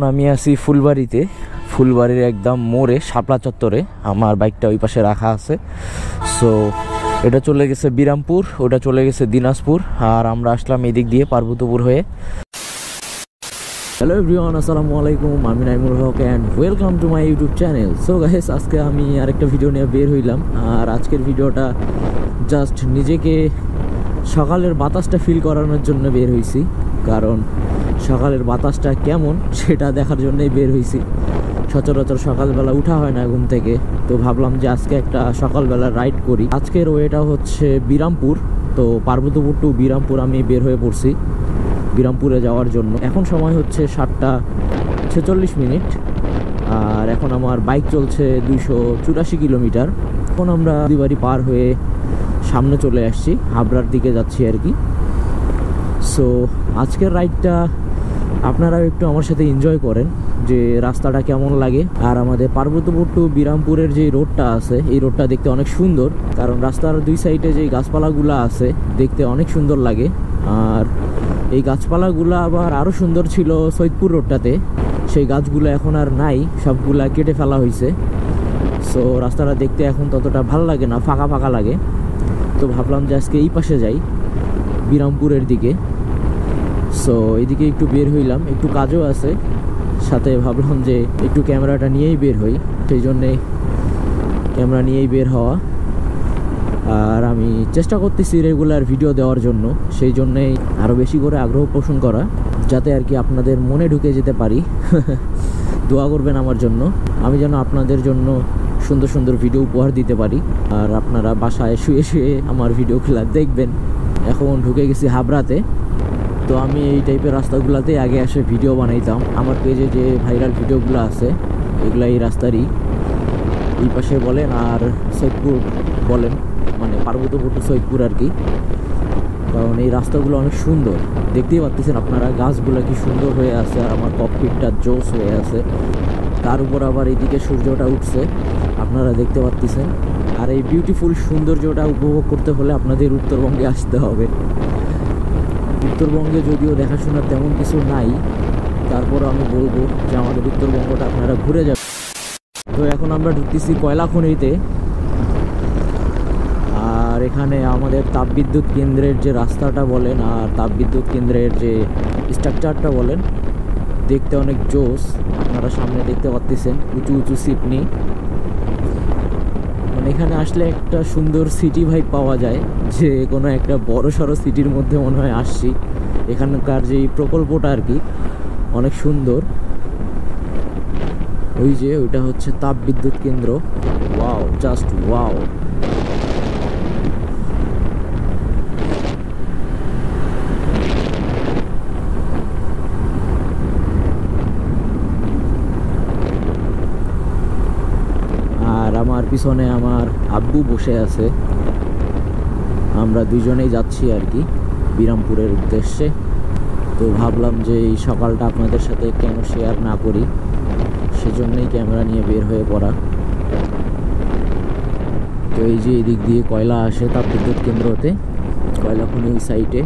আমি আছি ফুলবাড়িতে, ফুলবাড়ির একদম মোড়ে শাপলা চত্বরে। আমার বাইকটা ওই পাশে রাখা আছে। সো এটা চলে গেছে বিরামপুর, ওটা চলে গেছে দিনাজপুর, আর আমরা আসলাম এদিক দিয়ে পার্বতীপুর হয়ে। হ্যালো এভরিওয়ান, আসসালামু আলাইকুম। আমি Naimul Haque and welcome to my YouTube channel. So guys, আজকে আমি আরেকটা ভিডিও নিয়ে বের হইলাম। আর আজকের ভিডিওটা জাস্ট নিজেকে সকালের বাতাসটা ফিল করানোর জন্য বের হয়েছি, কারণ সকালের বাতাসটা কেমন সেটা দেখার জন্যই বের হয়েছি। সচরাচর সকালবেলা উঠা হয় না ঘুম থেকে, তো ভাবলাম যে আজকে একটা সকালবেলা রাইড করি। আজকের ওয়েটা হচ্ছে বিরামপুর, তো পার্বতীপুর টু বিরামপুর আমি বের হয়ে পড়ছি বিরামপুরে যাওয়ার জন্য। এখন সময় হচ্ছে 7:46, আর এখন আমার বাইক চলছে 284 কিলোমিটার। এখন আমরা দুবারি পার হয়ে সামনে চলে আসছি, হাবড়ার দিকে যাচ্ছি আর কি। সো আজকের রাইডটা আপনারাও একটু আমার সাথে এনজয় করেন যে রাস্তাটা কেমন লাগে। আর আমাদের পার্বতীপুর টু বিরামপুরের যে রোডটা আছে, এই রোডটা দেখতে অনেক সুন্দর, কারণ রাস্তার দুই সাইডে যে গাছপালাগুলো আছে দেখতে অনেক সুন্দর লাগে। আর এই গাছপালাগুলো আবার আরও সুন্দর ছিল সৈয়দপুর রোডটাতে, সেই গাছগুলো এখন আর নাই, সবগুলা কেটে ফেলা হয়েছে। সো রাস্তাটা দেখতে এখন ততটা ভালো লাগে না, ফাঁকা ফাঁকা লাগে। তো ভাবলাম যে আজকে এই পাশে যাই, বিরামপুরের দিকে। সো এদিকে একটু বের হইলাম, একটু কাজও আছে সাথে। ভাবলাম যে একটু ক্যামেরাটা নিয়েই বের হই, সেই জন্যে ক্যামেরা নিয়েই বের হওয়া। আর আমি চেষ্টা করতেছি রেগুলার ভিডিও দেওয়ার জন্য, সেই জন্যেই আরও বেশি করে আগ্রহ পোষণ করা, যাতে আর কি আপনাদের মনে ঢুকে যেতে পারি। দোয়া করবেন আমার জন্য, আমি যেন আপনাদের জন্য সুন্দর সুন্দর ভিডিও উপহার দিতে পারি, আর আপনারা বাসায় শুয়ে শুয়ে আমার ভিডিওগুলো দেখবেন। এখন ঢুকে গেছি হাবড়াতে। তো আমি এই টাইপের রাস্তাগুলোতে আগে এসে ভিডিও বানাইতাম। আমার পেজে যে ভাইরাল ভিডিওগুলো আছে এগুলো এই রাস্তারই, এই পাশে বলেন আর সৈয়দপুর বলেন, মানে পার্বতীপুর টু সৈয়দপুর আর কি। কারণ এই রাস্তাগুলো অনেক সুন্দর, দেখতেই পাচ্ছেন আপনারা, গাছগুলো কি সুন্দর হয়ে আছে, আর আমার ককপিটটা জোস হয়ে আছে। তার উপর আবার এইদিকে সূর্যটা উঠছে, আপনারা দেখতে পাচ্ছেন। আর এই বিউটিফুল সৌন্দর্যটা উপভোগ করতে হলে আপনাদের উত্তরবঙ্গে আসতে হবে। উত্তরবঙ্গে যদিও দেখাশোনার তেমন কিছু নাই, তারপর আমি বলবো যে আমাদের উত্তরবঙ্গটা আপনারা ঘুরে যাবেন। তো এখন আমরা ঢুকতেছি কয়লা খনিতে। আর এখানে আমাদের তাপবিদ্যুৎ কেন্দ্রের যে রাস্তাটা বলেন আর তাপবিদ্যুৎ কেন্দ্রের যে স্ট্রাকচারটা বলেন, দেখতে অনেক জোস। আপনারা সামনে দেখতে পাচ্ছেন উঁচু উঁচু সিটনি। মানে এখানে আসলে একটা সুন্দর সিটি ভাইব পাওয়া যায়, যে কোনো একটা বড় সড়ো সিটির মধ্যে মনে হয় আসছি। এখানকার যে প্রকল্পটা আর কি অনেক সুন্দর। ওই যে ওইটা হচ্ছে তাপবিদ্যুৎ কেন্দ্র। Wow, just wow. আর আমার পিছনে আমার আব্বু বসে আছে। আমরা দুজনেই যাচ্ছি আর কি বিরামপুরের উদ্দেশ্যে। তো ভাবলাম যে এই সকালটা আপনাদের সাথে কেন শেয়ার না করি, সেজন্যই ক্যামেরা নিয়ে বের হয়ে পড়া। তো এই যে এদিক দিয়ে কয়লা আসে তাপবিদ্যুৎ কেন্দ্রতে, কয়লা খনি ওই সাইডে।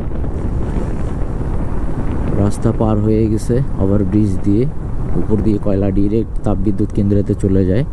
রাস্তা পার হয়ে গেছে ওভারব্রিজ দিয়ে, উপর দিয়ে কয়লা ডিরেক্ট তাপবিদ্যুৎ কেন্দ্রেতে চলে যায়।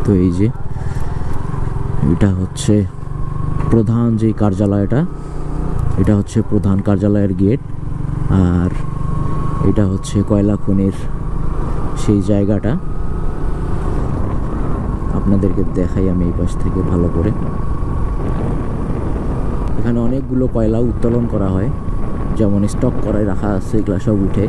তো এই যে এটা হচ্ছে প্রধান যে কার্যালয়টা, এটা হচ্ছে প্রধান কার্যালয়ের গেট। আর এটা হচ্ছে কয়লা খনির সেই জায়গাটা। আপনাদেরকে দেখাই আমি এই পাশ থেকে ভালো করে। এখানে অনেকগুলো কয়লা উত্তোলন করা হয়, যেমন স্টক করায় রাখা আছে, এগুলো সব উঠে।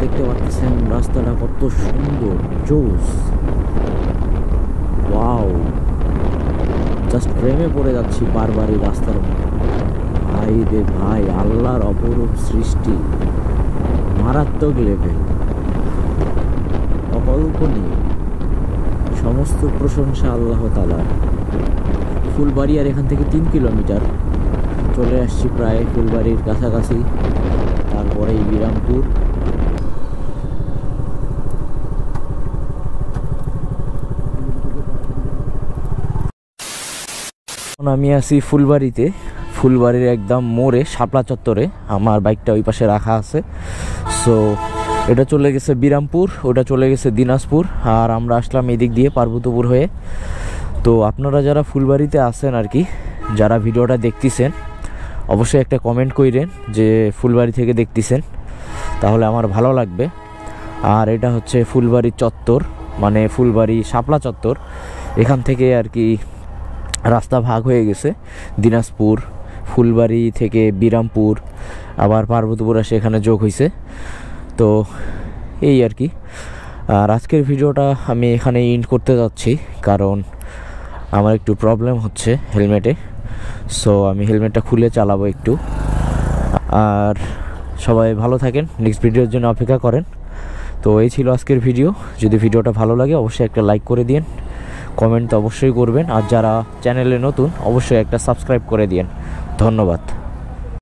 দেখতে পাচ্ছেন রাস্তাটা জায়গাটা কত সুন্দর, জোস, ওয়াও, জাস্ট প্রেমে পড়ে যাচ্ছি বারবার এই রাস্তার মধ্যে। ভাই রে ভাই, আল্লাহর অপরূপ সৃষ্টি, মারাত্মক লেভেল, অকল্পনীয়। সমস্ত প্রশংসা আল্লাহ তাআলার। ফুলবাড়ি আর এখান থেকে 3 কিলোমিটার, চলে আসছি প্রায় ফুলবাড়ির কাছাকাছি। তারপরে বিরামপুর। আমি আছি ফুলবাড়িতে, ফুলবাড়ির একদম মোড়ে শাপলা চত্বরে। আমার বাইকটা ওই পাশে রাখা আছে। সো এটা চলে গেছে বিরামপুর, ওটা চলে গেছে দিনাজপুর, আর আমরা আসলাম এদিক দিয়ে পার্বতীপুর হয়ে। তো আপনারা যারা ফুলবাড়িতে আছেন আর কি, যারা ভিডিওটা দেখতেছেন, অবশ্যই একটা কমেন্ট কইরেন যে ফুলবাড়ি থেকে দেখতেছেন, তাহলে আমার ভালো লাগবে। আর এটা হচ্ছে ফুলবাড়ি চত্বর, মানে ফুলবাড়ি শাপলা চত্বর। এখান থেকে আর কি রাস্তা ভাগ হয়ে গেছে, দিনাজপুর, ফুলবাড়ি থেকে বিরামপুর, আবার পার্বতীপুর এসে এখানে যোগ হয়েছে। তো এই আর কি। আর আজকের ভিডিওটা আমি এখানে এন্ড করতে যাচ্ছি, কারণ আমার একটু প্রবলেম হচ্ছে হেলমেটে। সো আমি হেলমেটটা খুলে চালাবো একটু। আর সবাই ভালো থাকেন, নেক্সট ভিডিওর জন্য অপেক্ষা করেন। তো এই ছিল আজকের ভিডিও। যদি ভিডিওটা ভালো লাগে অবশ্যই একটা লাইক করে দিন, কমেন্ট তো অবশ্যই করবেন, আর যারা চ্যানেলে নতুন অবশ্যই একটা সাবস্ক্রাইব করে দিন। ধন্যবাদ।